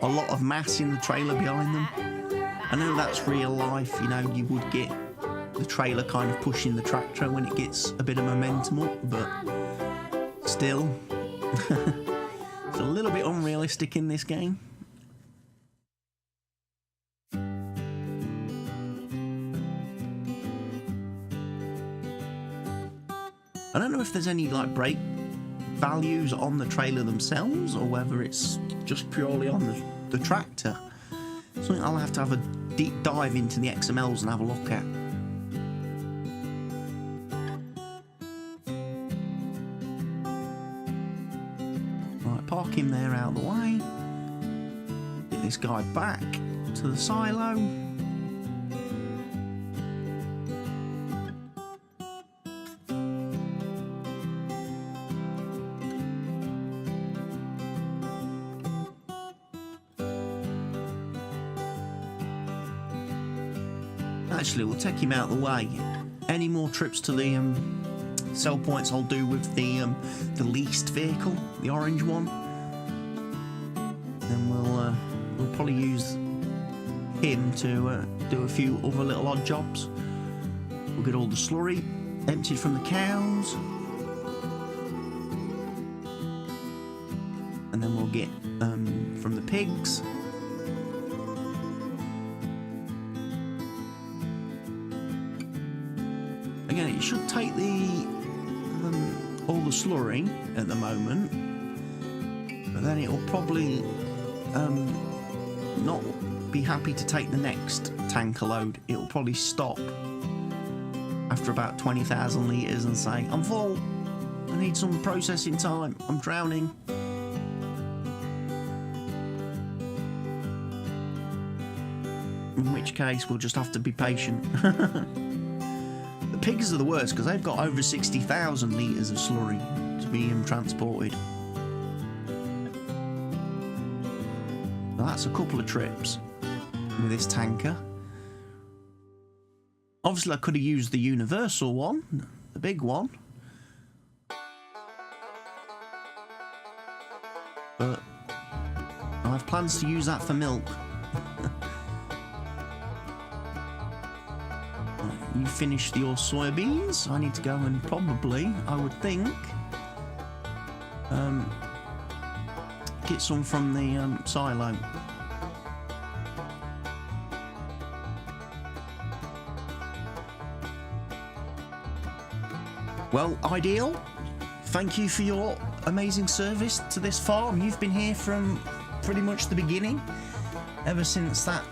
S1: lot of mass in the trailer behind them. I know that's real life, you know, you would get the trailer kind of pushing the tractor when it gets a bit of momentum up, but still, it's a little bit unrealistic in this game. I don't know if there's any like brake values on the trailer themselves or whether it's just purely on the tractor. Something I'll have to have a deep dive into the XMLs and have a look at. Right, park him there out of the way. Get this guy back to the silo. Actually, we'll take him out of the way. Any more trips to the sell points I'll do with the leased vehicle, the orange one. Then we'll probably use him to do a few other little odd jobs. We'll get all the slurry emptied from the cows, and then we'll get from the pigs. Again, it should take all the slurry at the moment, but then it will probably not be happy to take the next tanker load. It will probably stop after about 20,000 litres and say, I'm full, I need some processing time, I'm drowning. In which case, we'll just have to be patient. The pigs are the worst because they've got over 60,000 litres of slurry to be transported. So that's a couple of trips with this tanker. Obviously I could have used the universal one, the big one. But I have plans to use that for milk. You finished your soybeans. I need to go and probably, I would think, get some from the silo. Well, Ideal, thank you for your amazing service to this farm. You've been here from pretty much the beginning, ever since that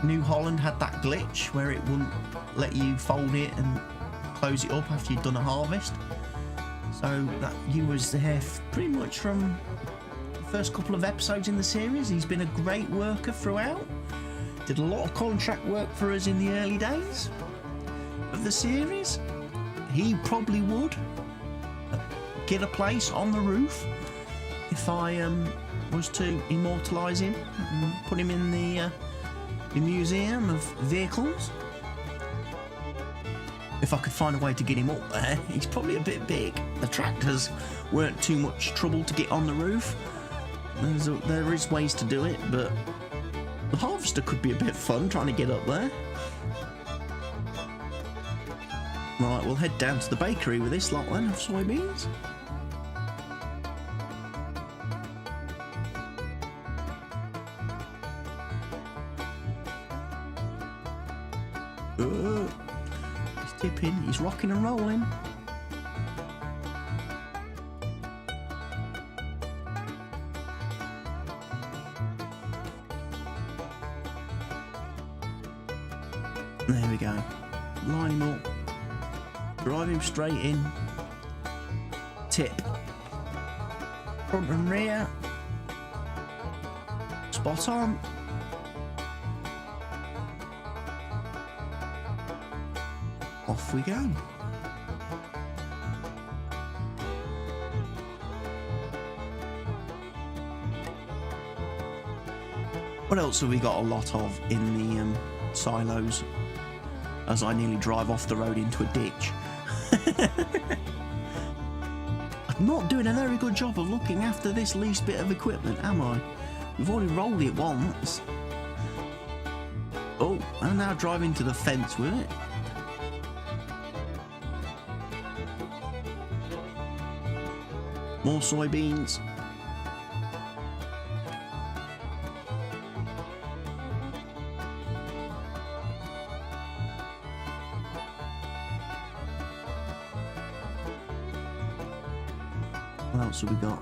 S1: New Holland had that glitch where it wouldn't let you fold it and close it up after you'd done a harvest. So that you was there pretty much from the first couple of episodes in the series. He's been a great worker throughout. Did a lot of contract work for us in the early days of the series. He probably would get a place on the roof if I was to immortalise him and put him in the museum of vehicles. If I could find a way to get him up there. He's probably a bit big. The tractors weren't too much trouble to get on the roof. There is ways to do it, but the harvester could be a bit fun trying to get up there. Right, we'll head down to the bakery with this lot then of soybeans. He's tipping, he's rocking and rolling. There we go. Line him up. Drive him straight in. Tip. Front and rear. Spot on. Off we go. What else have we got a lot of in the silos? As I nearly drive off the road into a ditch. I'm not doing a very good job of looking after this least bit of equipment, am I? We've already rolled it once. Oh, I'm now driving to the fence with it. More soybeans. What else have we got?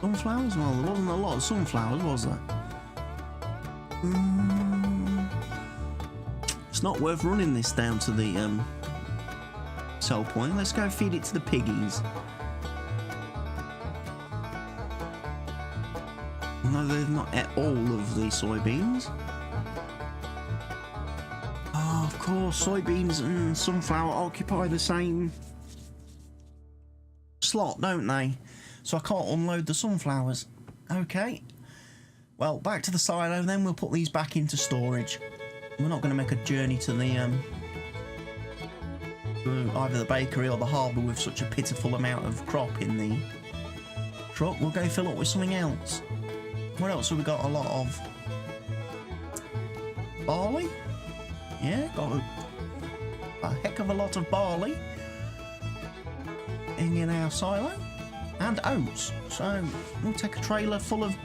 S1: Sunflowers? Well, there wasn't a lot of sunflowers, was there? It's not worth running this down to the sell point. Let's go feed it to the piggies. No, they've not ate all of the soybeans. Oh, of course, soybeans and sunflower occupy the same slot, don't they? So I can't unload the sunflowers. Okay. Well, back to the silo then. We'll put these back into storage. We're not going to make a journey to the either the bakery or the harbour with such a pitiful amount of crop in the truck. We'll go fill up with something else. What else have we got? A lot of barley. Yeah, got a heck of a lot of barley in our silo. And oats. So we'll take a trailer full of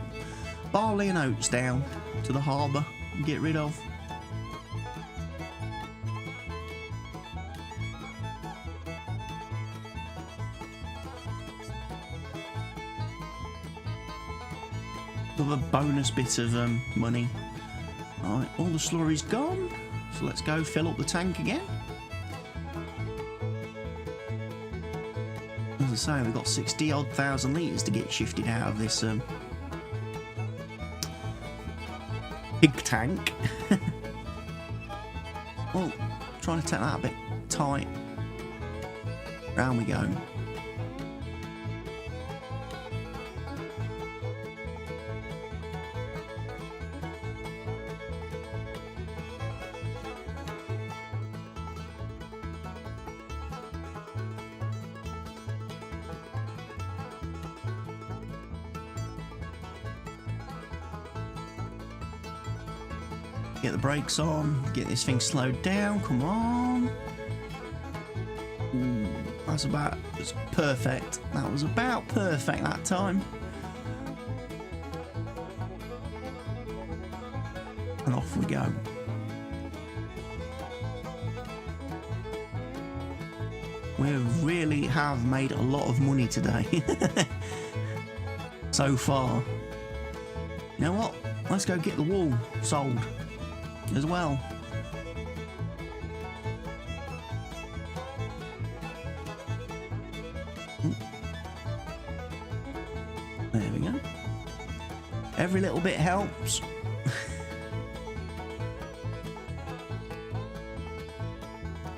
S1: barley and oats down to the harbour and get rid of. Another bonus bit of money. Alright, all the slurry's gone. So let's go fill up the tank again. As I say, we've got 60-odd thousand litres to get shifted out of this big tank. Oh, trying to take that a bit tight. Round we go. Get the brakes on, get this thing slowed down, come on. Ooh, that's perfect. That was about perfect that time. And off we go. We really have made a lot of money today. So far. You know what? Let's go get the wool sold as well. There we go. Every little bit helps.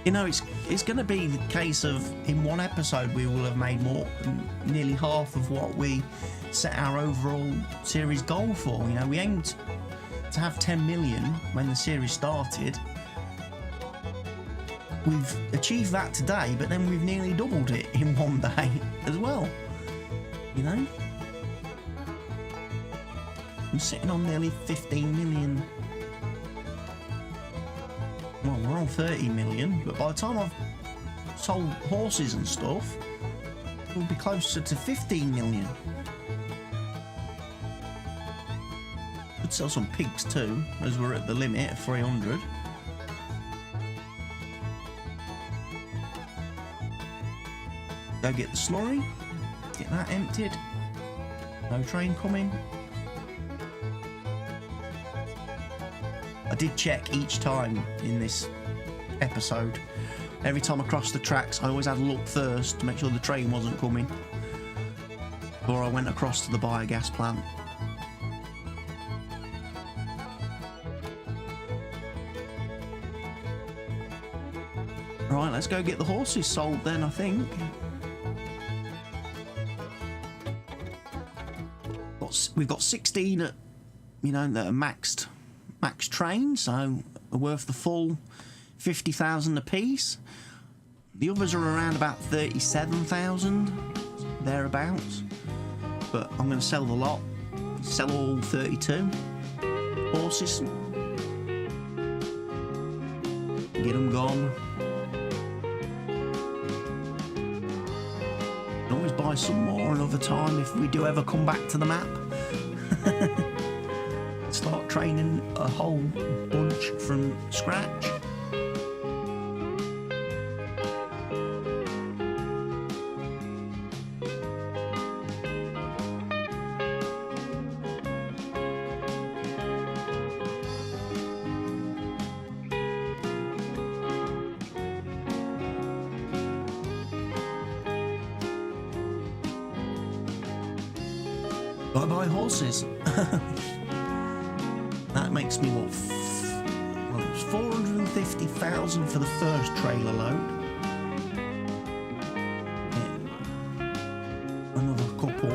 S1: You know, it's going to be the case of in one episode we will have made nearly half of what we set our overall series goal for. You know, we aimed to have 10 million when the series started. We've achieved that today, but then we've nearly doubled it in one day as well. You know? I'm sitting on nearly 15 million. Well, we're on 30 million, but by the time I've sold horses and stuff, we'll be closer to 15 million. Could sell some pigs too, as we're at the limit of 300. Go get the slurry, get that emptied. No train coming. I did check each time in this episode. Every time I crossed the tracks, I always had a look first to make sure the train wasn't coming before I went across to the biogas plant. Right, let's go get the horses sold then, I think. We've got 16 at, you know, that are max train, so are worth the full 50,000 a piece. The others are around about 37,000, thereabouts. But I'm going to sell the lot, sell all 32 horses, get them gone. Can always buy some more another time if we do ever come back to the map. Start training a whole bunch from scratch. Bye bye horses. That makes me what? Well, it was 450,000 for the first trailer load. Yeah. Another couple.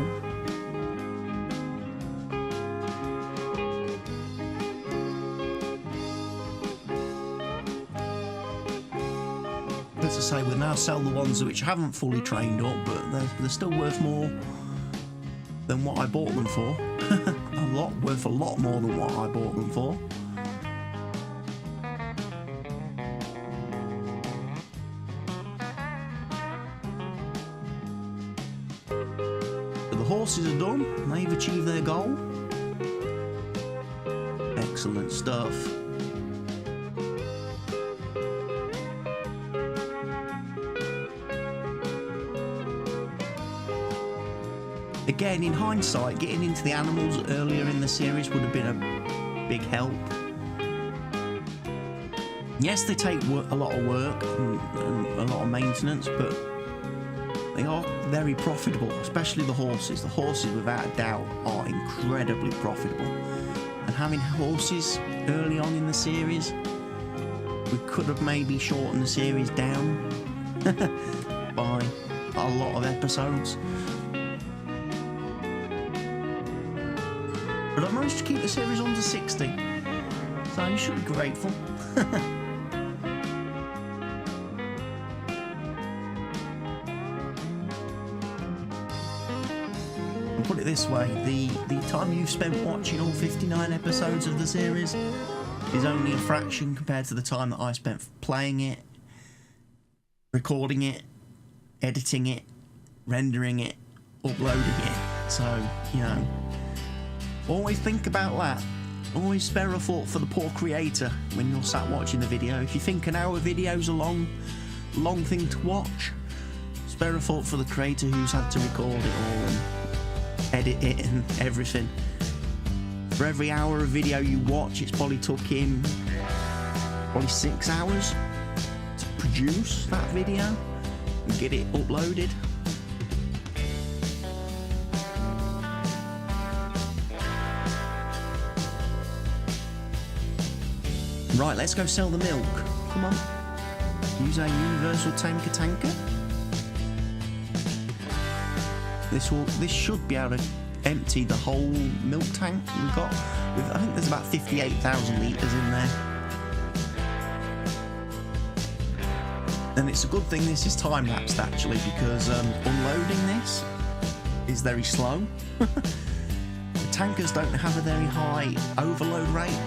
S1: As I say, we'll now sell the ones which haven't fully trained up, but they're still worth more than what I bought them for. Worth a lot more than what I bought them for. So the horses are done. They've achieved their goal. Excellent stuff. Again, in hindsight, getting into the animals earlier in the series would have been a big help. Yes, they take a lot of work and a lot of maintenance, but they are very profitable, especially the horses. The horses, without a doubt, are incredibly profitable. And having horses early on in the series, we could have maybe shortened the series down by a lot of episodes. But I managed to keep the series under 60, so you should be grateful. I'll put it this way, the time you've spent watching all 59 episodes of the series is only a fraction compared to the time that I spent playing it, recording it, editing it, rendering it, uploading it. So, you know, always think about that. Always spare a thought for the poor creator when you're sat watching the video. If you think an hour video's a long thing to watch, spare a thought for the creator who's had to record it all and edit it and everything. For every hour of video you watch, it's probably took him 6 hours to produce that video and get it uploaded. Right, let's go sell the milk. Come on. Use our universal tanker. This should be able to empty the whole milk tank we've got. I think there's about 58,000 litres in there. And it's a good thing this is time-lapsed actually, because unloading this is very slow. The tankers don't have a very high overload rate.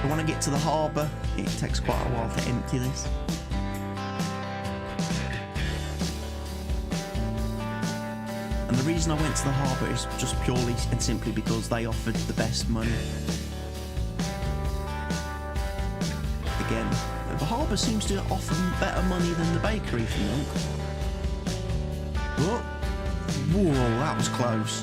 S1: When I get to the harbour, it takes quite a while to empty this. And the reason I went to the harbour is just purely and simply because they offered the best money. Again, the harbour seems to offer better money than the bakery for milk. Whoa, that was close.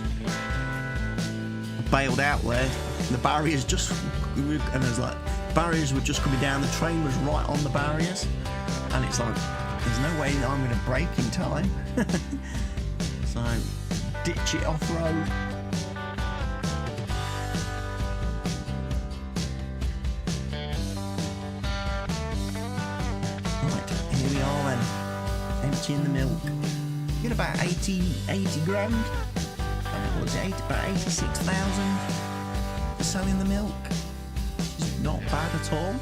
S1: I bailed out there. The barriers just... and there's like barriers were just coming down, the train was right on the barriers, and it's like there's no way that I'm going to brake in time. So ditch it off road. Right, here we are then, emptying the milk. Get about 80 grand. What was it, about 86,000 for selling the milk. Not bad at all.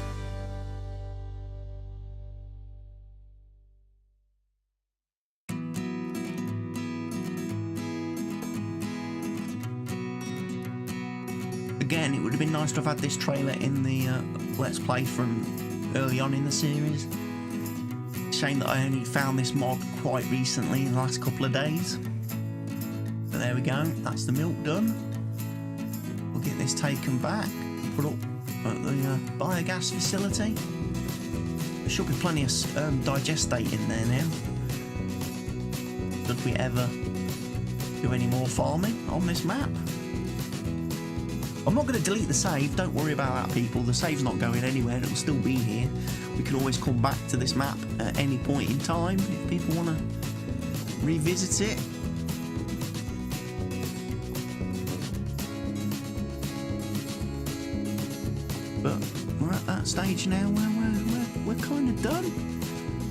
S1: Again, it would have been nice to have had this trailer in the Let's Play from early on in the series. Shame that I only found this mod quite recently in the last couple of days. But there we go, that's the milk done. We'll get this taken back, put up at the biogas facility. There should be plenty of digestate in there now. Should we ever do any more farming on this map? I'm not going to delete the save, don't worry about that people, the save's not going anywhere, it'll still be here. We can always come back to this map at any point in time if people want to revisit it. but we're at that stage now where we're kind of done.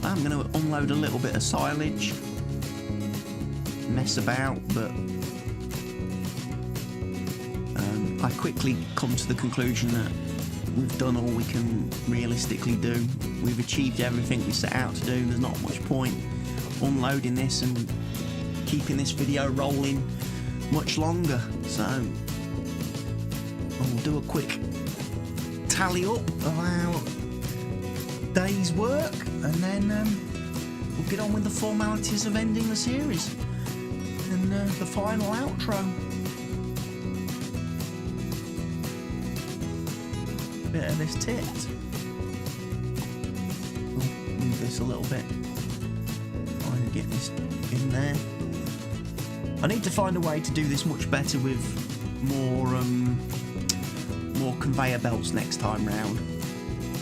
S1: I'm going to unload a little bit of silage, mess about, but I quickly come to the conclusion that we've done all we can realistically do. We've achieved everything we set out to do. There's not much point unloading this and keeping this video rolling much longer. So I'll do a quick tally up of our day's work, and then we'll get on with the formalities of ending the series and the final outro. Bit of this tit. Move this a little bit. Try and get this in there. I need to find a way to do this much better with more conveyor belts next time round.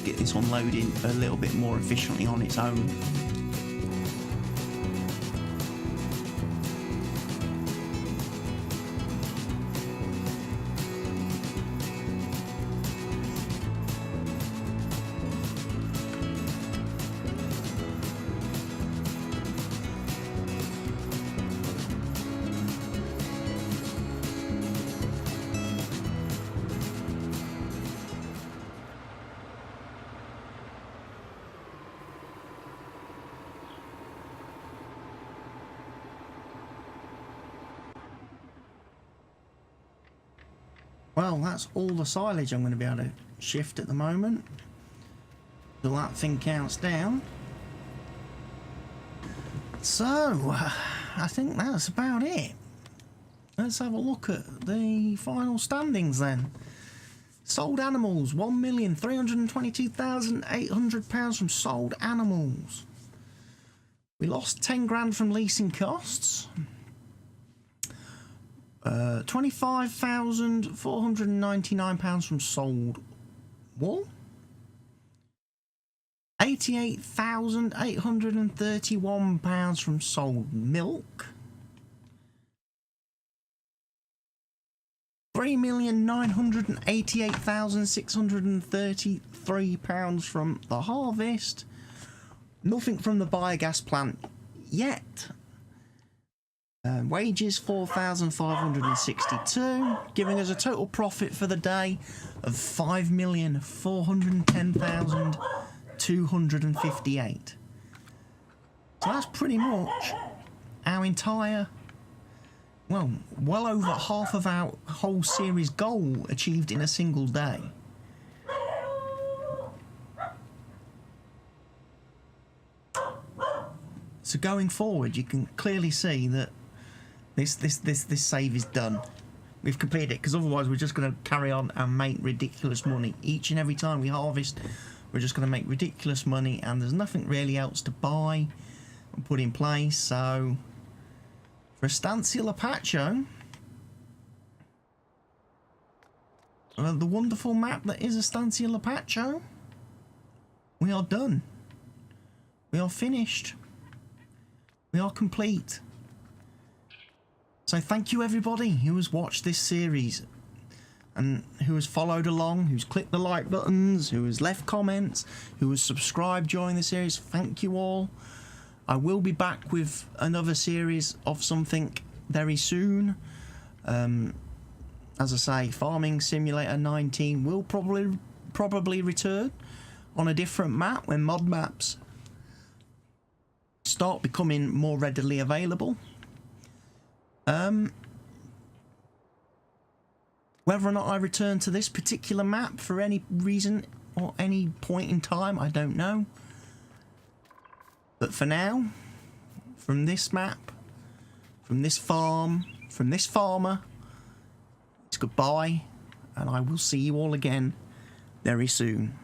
S1: Get this unloading a little bit more efficiently on its own. Well, that's all the silage I'm going to be able to shift at the moment. Till that thing counts down. So, I think that's about it. Let's have a look at the final standings then. Sold animals, £1,322,800 from sold animals. We lost 10 grand from leasing costs. £25,499 from sold wool. £88,831 from sold milk. £3,988,633 from the harvest. Nothing from the biogas plant yet. Wages 4,562, giving us a total profit for the day of 5,410,258. So that's pretty much our entire, well over half of our whole series goal achieved in a single day. So going forward, you can clearly see that this save is done. We've completed it, because otherwise we're just going to carry on and make ridiculous money. Each and every time we harvest, we're just going to make ridiculous money, and there's nothing really else to buy and put in place. So for Estancia Lapacho, the wonderful map that is Estancia Lapacho, we are done. We are finished. We are complete. So thank you everybody who has watched this series and who has followed along, who's clicked the like buttons, who has left comments, who has subscribed during the series. Thank you all. I will be back with another series of something very soon. As I say, Farming Simulator 19 will probably return on a different map when mod maps start becoming more readily available. Whether or not I return to this particular map for any reason or any point in time, I don't know. But for now, from this map, from this farm, from this farmer, it's goodbye, and I will see you all again very soon.